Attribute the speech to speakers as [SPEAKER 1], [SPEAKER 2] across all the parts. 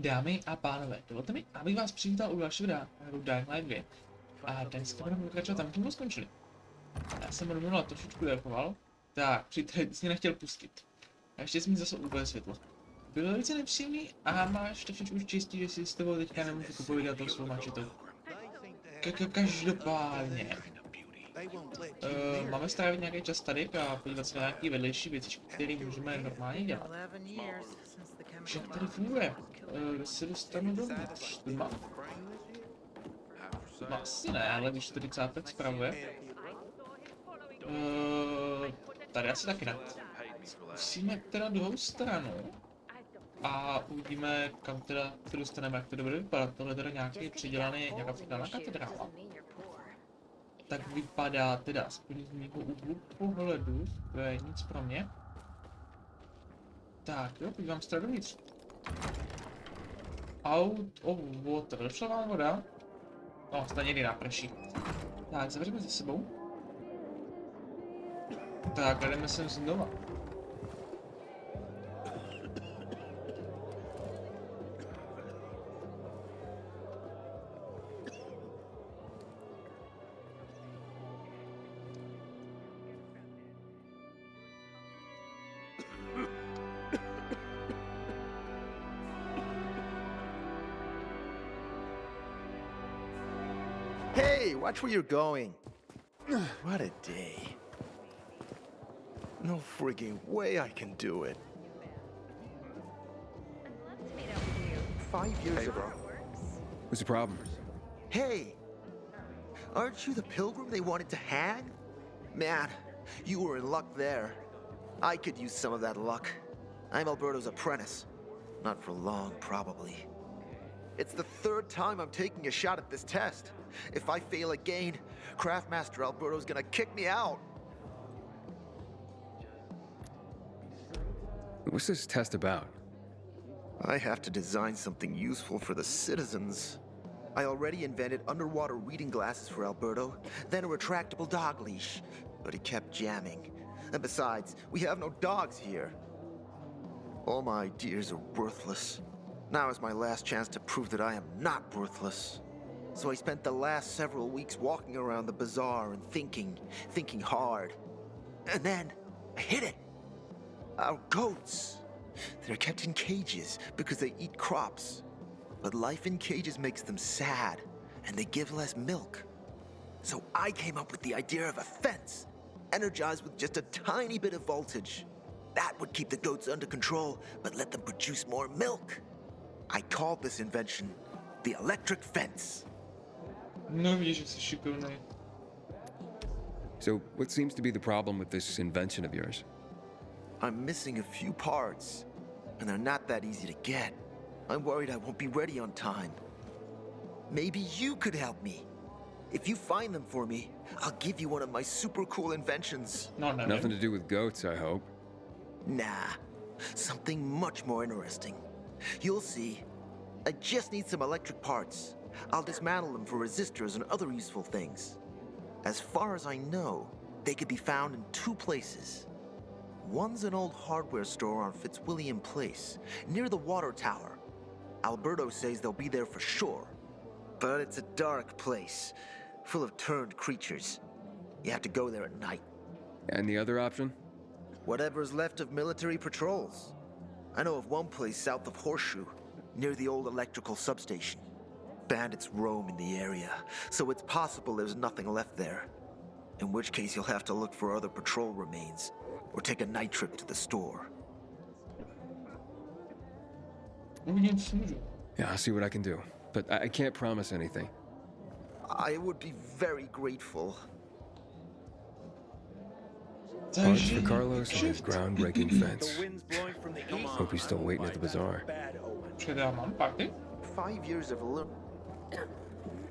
[SPEAKER 1] Dámy a pánové, dovolte mi, abych vás přivítal u dalšího videa Dying Light 2. A dneska budeme pokračovat tam, kde jsme skončili. Já jsem minule trošičku defoval, tak přítel jsi mě nechtěl pustit. A ještě jsi mi zase úplně světlo. Byl velice nepříjemný a máš trošičku štěstí, že si s tebou teďka nemůžu popovídat tou svou mačitou. Každopádně. Máme strávit nějaký čas tady a podívat se na nějaké vedlejší věci, které můžeme normálně dělat. Jak tady funguje? Kde se dostanu dovnitř? Tma? Tma asi ne, ale když to tak spravuje. Tady asi taky ne. Musíme teda druhou stranu. A uvidíme, kam teda se dostaneme, jak to bude vypadat. Tohle je teda nějaký přidělaný, nějaká přidělaná katedrála. Tak vypadá teda aspoň z mého úhlu pohledu, to je nic pro mě. Tak jo, podívám se dovnitř. Out of water, došla vám voda? No, stejně někdy náprší. Tak, zavřeme za sebou. Tak, jdeme sem znova.
[SPEAKER 2] Hey, watch where you're going. What a day. No frigging way I can do it. 5 years ago.
[SPEAKER 3] What's the problem?
[SPEAKER 2] Hey, aren't you the pilgrim they wanted to hang? Man, you were in luck there. I could use some of that luck. I'm Alberto's apprentice. Not for long, probably. It's the third time I'm taking a shot at this test. If I fail again, Craftmaster Alberto's gonna kick me out.
[SPEAKER 3] What's this test about?
[SPEAKER 2] I have to design something useful for the citizens. I already invented underwater reading glasses for Alberto, then a retractable dog leash, but he kept jamming. And besides, we have no dogs here. All my ideas are worthless. Now is my last chance to prove that I am not worthless. So I spent the last several weeks walking around the bazaar and thinking hard. And then, I hit it. Our goats. They're kept in cages because they eat crops. But life in cages makes them sad, and they give less milk. So I came up with the idea of a fence, energized with just a tiny bit of voltage. That would keep the goats under control, but let them produce more milk. I called this invention the electric fence.
[SPEAKER 1] No vidíš, že jsi šikovnej.
[SPEAKER 3] So, what seems to be the problem with this invention of yours?
[SPEAKER 2] I'm missing a few parts, and they're not that easy to get. I'm worried I won't be ready on time. Maybe you could help me. If you find them for me, I'll give you one of my super cool inventions.
[SPEAKER 1] No,
[SPEAKER 3] Nothing to do with goats, I hope.
[SPEAKER 2] Nah, something much more interesting. You'll see. I just need some electric parts. I'll dismantle them for resistors and other useful things. As far as I know, they could be found in 2 places. One's an old hardware store on Fitzwilliam Place, near the water tower. Alberto says they'll be there for sure. But it's a dark place, full of turned creatures. You have to go there at night.
[SPEAKER 3] And the other option?
[SPEAKER 2] Whatever's left of military patrols. I know of one place south of Horseshoe, near the old electrical substation. Bandits roam in the area, so it's possible there's nothing left there. In which case you'll have to look for other patrol remains, or take a night trip to the store.
[SPEAKER 1] Uvidím, co můžu.
[SPEAKER 3] Yeah, I'll see what I can do. But I can't promise anything.
[SPEAKER 2] I would be very grateful.
[SPEAKER 3] Parts for Carlos and his groundbreaking fence. Hope he's still waiting at the bazaar.
[SPEAKER 1] Předám mám party?
[SPEAKER 2] 5 years of learning.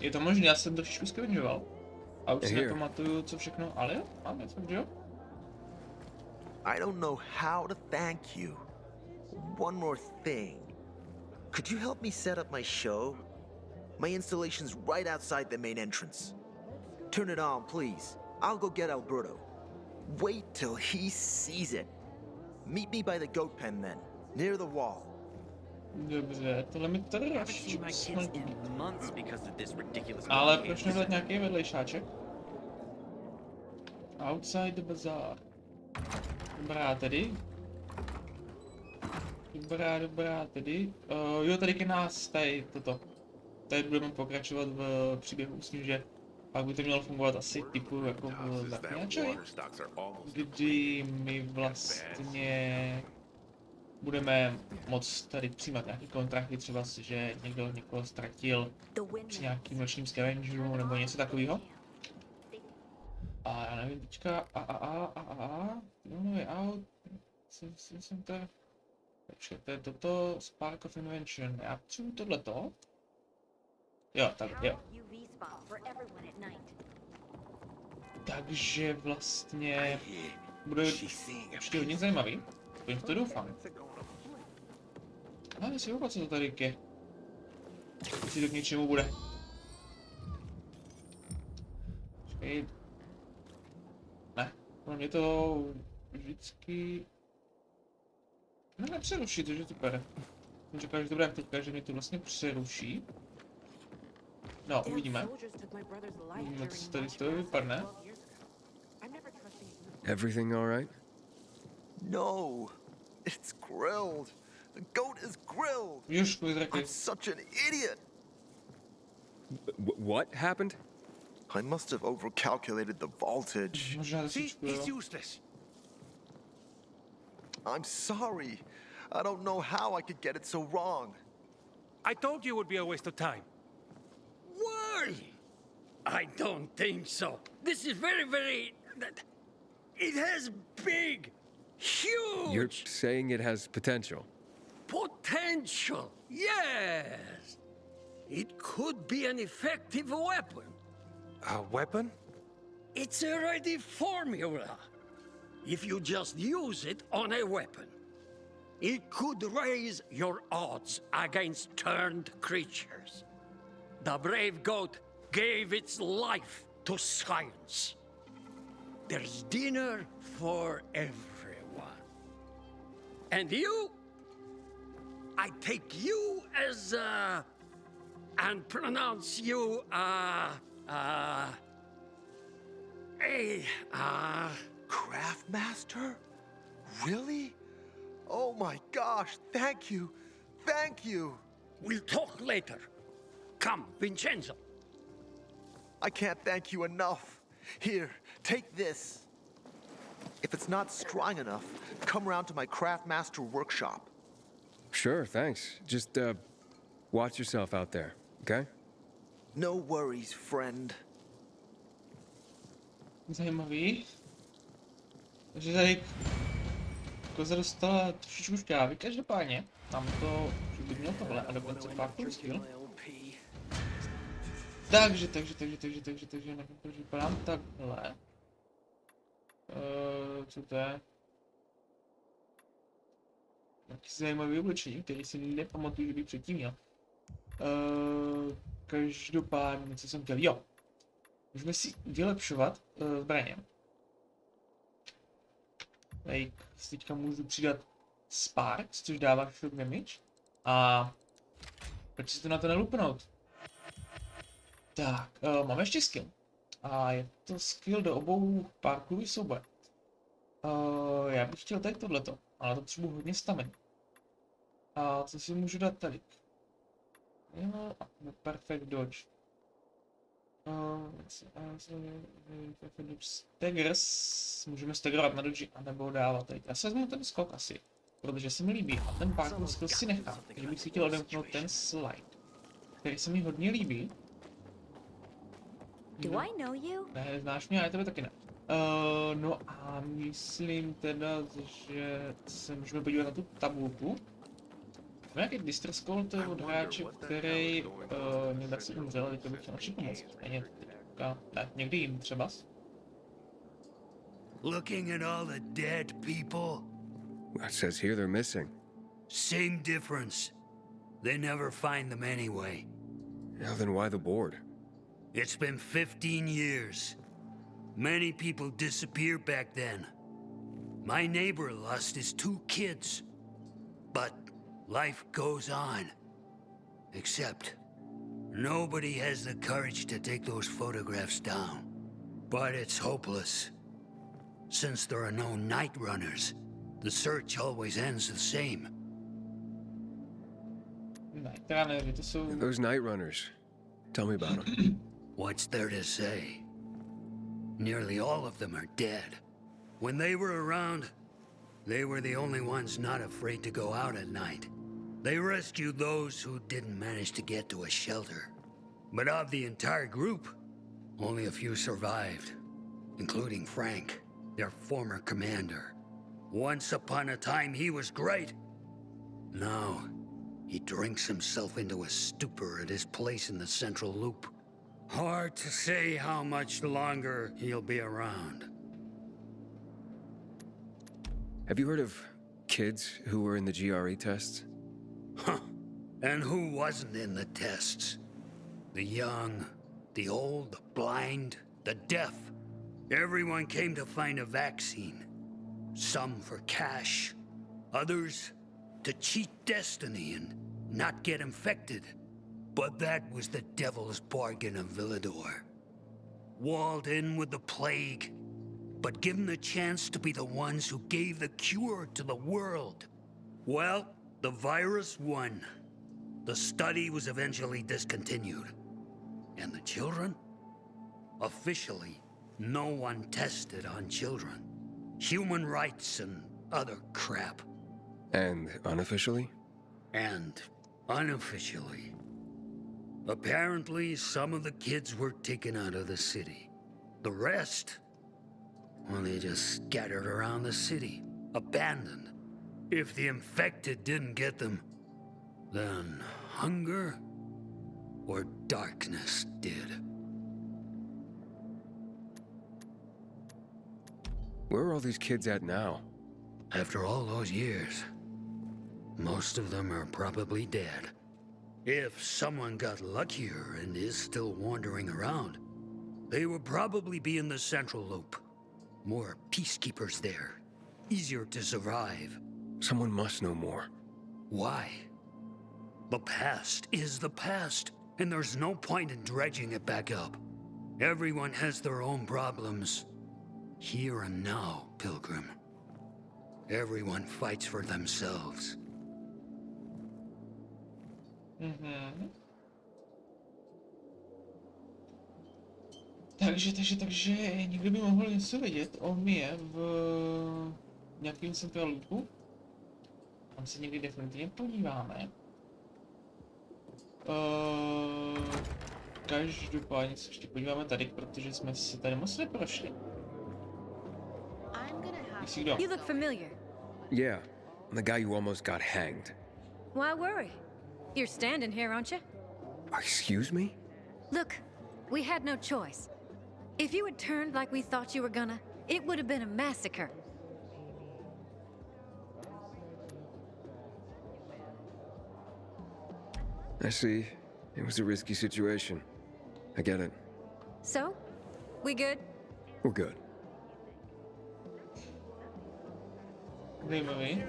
[SPEAKER 1] Je to možné, já jsem trošičku skrýval. A už si nepamatuju, co všechno, ale jo, mám něco, jo?
[SPEAKER 2] I don't know how to thank you. One more thing. Could you help me set up my show? My installation's right outside the main entrance. Turn it on, please. I'll go get Alberto. Wait till he sees it. Meet me by the goat pen then, near the wall.
[SPEAKER 1] Dobře, tohle mi
[SPEAKER 4] Haven't seen
[SPEAKER 1] trošku
[SPEAKER 4] my kids
[SPEAKER 1] smrdí.
[SPEAKER 4] in months because of this ridiculous
[SPEAKER 1] Ale
[SPEAKER 4] video
[SPEAKER 1] proč
[SPEAKER 4] games.
[SPEAKER 1] nedat nějaký vedlejšáček? Outside the bazar. Dobrá tedy. Dobrá tedy. Jo, tady ke nás, tady toto. Tady budeme pokračovat v příběhu s tím, že pak by to mělo fungovat asi typu jako v Zaklínačovi, kdy my vlastně budeme moct tady přijímat nějaký kontrakty, třeba že někdo někoho ztratil při nějakým nočním scavengeru nebo něco takového. A já nevím, teďka, no way out, center, počkejte, toto, Spark of Invention, já potřebuji tohleto. Jo, tak, jo. Takže vlastně bude určitě hodně zajímavý, aspoň v to doufám. Ale si vůbec, co to tady je. Jestli to k něčemu bude. Počkej. Ne, pro mě to vždycky... No nepřeruší, to je super. Jsem čekal, že to bude jak teďka, že mě to vlastně přeruší. No, uvidíme. Uvidíme, co tady z toho vypadne.
[SPEAKER 3] Everything all right?
[SPEAKER 2] No, it's grilled. The goat is grilled.
[SPEAKER 1] Już, zrakaj.
[SPEAKER 2] I'm such an idiot.
[SPEAKER 3] What happened?
[SPEAKER 2] I must have overcalculated the voltage.
[SPEAKER 1] Možná
[SPEAKER 5] See,
[SPEAKER 1] trošičku,
[SPEAKER 5] he's
[SPEAKER 1] jo.
[SPEAKER 5] useless.
[SPEAKER 2] I'm sorry. I don't know how I could get it so wrong.
[SPEAKER 5] I told you it would be a waste of time.
[SPEAKER 6] Why? I don't think so. This is very... It has big, huge
[SPEAKER 3] You're saying it has potential.
[SPEAKER 6] potential. Yes. It could be an effective weapon.
[SPEAKER 5] A weapon?
[SPEAKER 6] It's a ready formula. If you just use it on a weapon, it could raise your odds against turned creatures. The brave goat gave its life to science. There's dinner for everyone. And you? I take you as, and pronounce you,
[SPEAKER 2] Craftmaster? Really? Oh my gosh, thank you. Thank you.
[SPEAKER 6] We'll talk later. Come, Vincenzo.
[SPEAKER 2] I can't thank you enough. Here, take this. If it's not strong enough, come around to my Craftmaster workshop.
[SPEAKER 3] Sure, thanks. Just, watch yourself out there, okay?
[SPEAKER 2] No worries, friend.
[SPEAKER 1] Zajímavý. Takže tady koza dostala trošičku šťávy, každopádně tam to, že by měl tohle a dokonce Parkour skill. Takže na to vypadám takhle. Co to je? Nějaký zajímavý oblečení, který si nepamatuju, že bych předtím měl. Každopádně, co jsem chtěl, jo. Můžeme si vylepšovat zbraně. Tady si teďka můžu přidat Sparks, což dává shock damage. A proč si to na to nelupnout? Tak, máme ještě skill. A je to skill do obou parkourů souboje. Já bych chtěl tady tohleto, ale to potřebuji hodně stamina. A co si můžu dát tady? Jo, perfect dodge. Staggers, můžeme staggerovat na dodge, anebo dávat tady. Já se vezmu ten skok asi, protože se mi líbí a ten parkour skill si nechám, takže bych si chtěl odemknout ten slide, který se mi hodně líbí.
[SPEAKER 7] Do I know you?
[SPEAKER 1] Ne, znáš mě, ale tebe taky ne. No a myslím teda, že se můžeme podívat na tu tabulku. Nějaký distress call, to je od hráče, který někde si umřel, teď bych chtěl naši pomoct. Ne, někdy jim třeba.
[SPEAKER 8] Looking at all the dead people?
[SPEAKER 3] It says here they're missing.
[SPEAKER 8] Same difference. They never find them anyway.
[SPEAKER 3] Now then why the board?
[SPEAKER 8] It's been 15 years. Many people disappeared back then. My neighbor lost his 2 kids. But life goes on. Except, nobody has the courage to take those photographs down. But it's hopeless. Since there are no night runners, the search always ends the same.
[SPEAKER 1] Night runnery, to jsou...
[SPEAKER 3] Those night runners. Tell me about them.
[SPEAKER 8] What's there to say? Nearly all of them are dead. When they were around, they were the only ones not afraid to go out at night. They rescued those who didn't manage to get to a shelter. But of the entire group, only a few survived, including Frank, their former commander. Once upon a time, he was great. Now, he drinks himself into a stupor at his place in the Central Loop. Hard to say how much longer he'll be around.
[SPEAKER 3] Have you heard of kids who were in the GRE tests?
[SPEAKER 8] Huh. And who wasn't in the tests? The young, the old, the blind, the deaf. Everyone came to find a vaccine. Some for cash, others to cheat destiny and not get infected. But that was the devil's bargain of Villador. Walled in with the plague, but given the chance to be the ones who gave the cure to the world. Well, the virus won. The study was eventually discontinued. And the children? Officially, no one tested on children. Human rights and other crap.
[SPEAKER 3] And unofficially?
[SPEAKER 8] And unofficially. Apparently, some of the kids were taken out of the city. The rest, well, they just scattered around the city, abandoned. If the infected didn't get them, then hunger or darkness did.
[SPEAKER 3] Where are all these kids at now?
[SPEAKER 8] After all those years, most of them are probably dead. If someone got luckier and is still wandering around, they would probably be in the Central Loop. More peacekeepers there. Easier to survive.
[SPEAKER 3] Someone must know more.
[SPEAKER 8] Why? The past is the past, and there's no point in dredging it back up. Everyone has their own problems. Here and now, Pilgrim. Everyone fights for themselves.
[SPEAKER 1] Takže někdo by mohl něco vědět o mě v nějakým Central Loopu. Tam se někdy definitivně podíváme. Každopádně se ještě podíváme tady, protože jsme si tady moc neprošli. Jestli kdo?
[SPEAKER 7] You look familiar.
[SPEAKER 3] Yeah, the guy who almost got hanged.
[SPEAKER 7] Why worry? You're standing here, aren't you?
[SPEAKER 3] Excuse me?
[SPEAKER 7] Look, we had no choice. If you had turned like we thought you were gonna, it would have been a massacre.
[SPEAKER 3] I see. It was a risky situation. I get it.
[SPEAKER 7] So? We good?
[SPEAKER 3] We're good.
[SPEAKER 1] Zajímavý.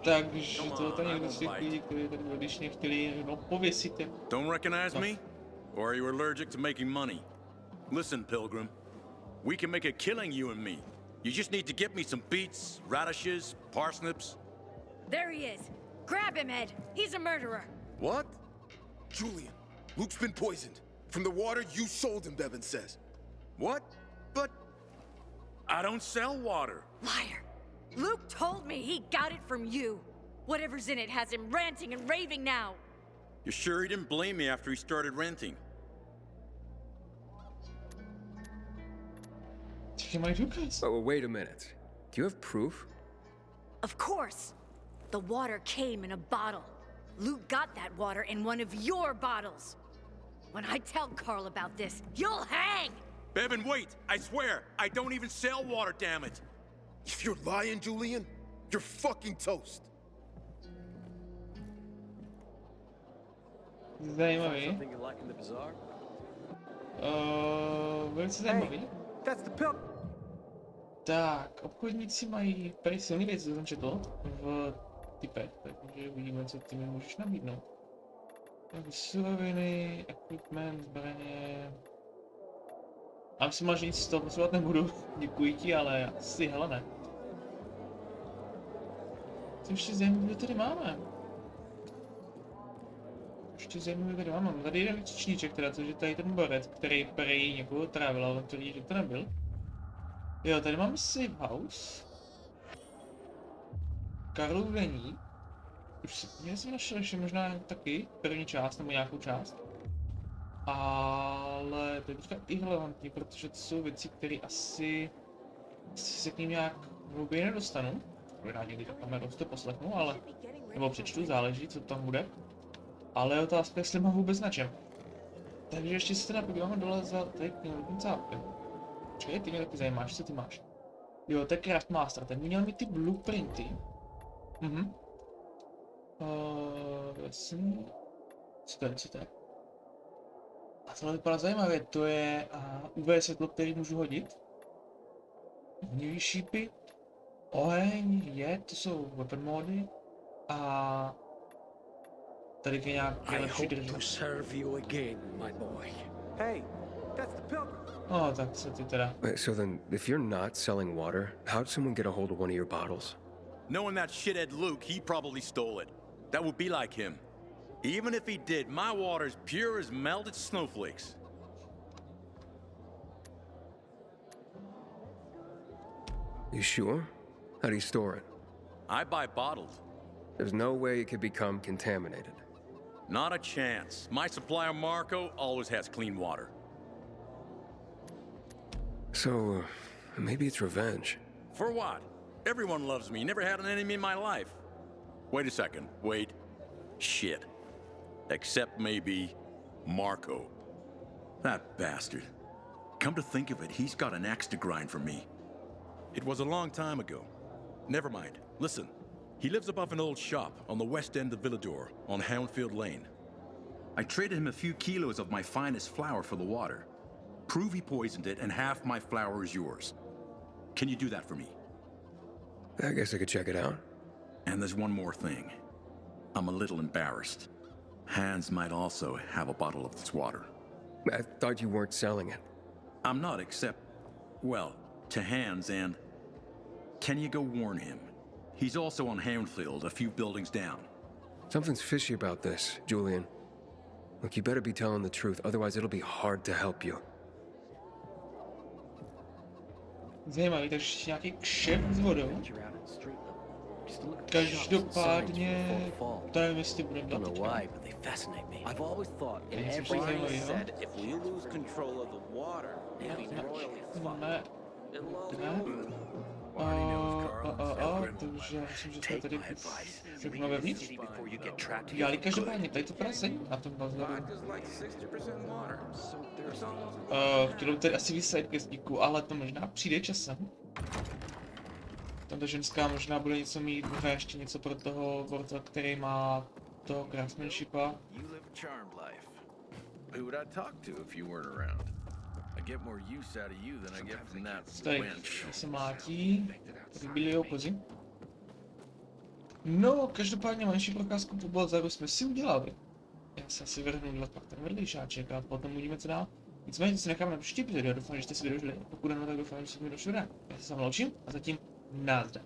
[SPEAKER 1] Takže to tady někdo z těch lidí, kteří tady odlišně chtěli pověsit.
[SPEAKER 9] Don't recognize me? Or are you allergic to making money? Listen, Pilgrim. We can make a killing, you and me. You just need to get me some beets, radishes, parsnips.
[SPEAKER 7] There he is. Grab him, Ed. He's a murderer.
[SPEAKER 10] What? Julian, Luke's been poisoned. From the water you sold him, Bevan says.
[SPEAKER 9] What? But I don't sell water.
[SPEAKER 7] Liar. Luke told me he got it from you. Whatever's in it has him ranting and raving now.
[SPEAKER 9] You're sure he didn't blame me after he started renting?
[SPEAKER 3] Oh, wait a minute. Do you have proof?
[SPEAKER 7] Of course. The water came in a bottle. Luke got that water in one of your bottles. When I tell Carl about this, you'll hang!
[SPEAKER 9] Bevan, wait! I swear, I don't even sell water, damn it!
[SPEAKER 10] If you're lying, Julian, you're fucking toast.
[SPEAKER 1] Zajímavý.
[SPEAKER 4] Something you like in the bazar?
[SPEAKER 1] Velice zajímavý.
[SPEAKER 5] That's the pill.
[SPEAKER 1] Tak, obchodníci mají prý silný věc, co jsem četl v typech, takže uvidíme, co ty mi můžeš nabídnout. Jako suroviny, equipment, zbraně... A myslím, že nic z toho posouvat nebudu, děkuji ti, ale asi hele ne. Co ještě zajímavé tady máme? Ještě zajímavé tady máme. Tady jeden číčníček teda, což je tady ten borec, který prej někoho trávil, ale on tvrdí, že to nebyl. Jo, tady máme safe house. Karlův deník. Už jsem našel ještě možná taky první část nebo nějakou část. Ale to je teďka irrelevantní, protože to jsou věci, které asi se k ním nějak hlouběji nedostanu. Možná někdy to kamerou to poslechnu, ale... Nebo přečtu, záleží, co tam bude. Ale je otázka, jestli mám vůbec na čem. Takže ještě se teda podíváme dole za tady knihovním zápkem. Počkej, ty mě taky zajímáš, co ty máš? Jo, to je Craftmaster, ten měl mít ty blueprinty. Jasně. Co to je? A tohle vypadá zajímavě, to je UV světlo, který můžu hodit. Ohnivý šípy, oheň, jed, to jsou weapon mody. A tady je nějaký lepší držet. Oh, tak co ty teda?
[SPEAKER 3] Wait, so then, if you're not selling water, how'd someone get a hold of one of your bottles?
[SPEAKER 9] Knowing that shithead Luke, he probably stole it. That would be like him. Even if he did, my water's pure as melted snowflakes.
[SPEAKER 3] You sure? How do you store it?
[SPEAKER 9] I buy bottled.
[SPEAKER 3] There's no way it could become contaminated.
[SPEAKER 9] Not a chance. My supplier Marco always has clean water.
[SPEAKER 3] So, maybe it's revenge.
[SPEAKER 9] For what? Everyone loves me. Never had an enemy in my life. Wait a second. Wait. Shit. Except maybe Marco. That bastard. Come to think of it, he's got an axe to grind for me. It was a long time ago. Never mind. Listen. He lives above an old shop on the west end of Villador, on Houndfield Lane. I traded him a few kilos of my finest flour for the water. Prove he poisoned it, and half my flour is yours. Can you do that for me?
[SPEAKER 3] I guess I could check it out.
[SPEAKER 9] And there's one more thing. I'm a little embarrassed. Hans might also have a bottle of this water.
[SPEAKER 3] I thought you weren't selling it.
[SPEAKER 9] I'm not, except, well, to Hans and... Can you go warn him? He's also on Houndfield, a few buildings down.
[SPEAKER 3] Something's fishy about this, Julian. Look, you better be telling the truth, otherwise it'll be hard to help you.
[SPEAKER 1] Zajímavý, takže nějaký kšeft s vodou. Každopádně, to nevím, jestli bude dělat teďka. Takže já myslím, že jsme tady všechno vevnitř. Ale každopádně, tady to prase na tom bazaru. Chtěl tady asi vysajit questíku, ale to možná přijde časem. Tato ženská možná bude něco mít, možná ještě něco pro toho borca, který má toho craftsmanshipa. Tady se mlátí, tady byli jeho kozy. No, každopádně menší prokázku po bazaru jsme si udělali. Já se asi vrhnu dělat pak ten vedlejšáček a potom uvidíme, co dál. Nicméně to si necháme na příští epizodu, doufám, že jste si vydožili. Pokud ano, tak doufám, že se mi došlo rád. Já se s vámi loučím a zatím nazdar.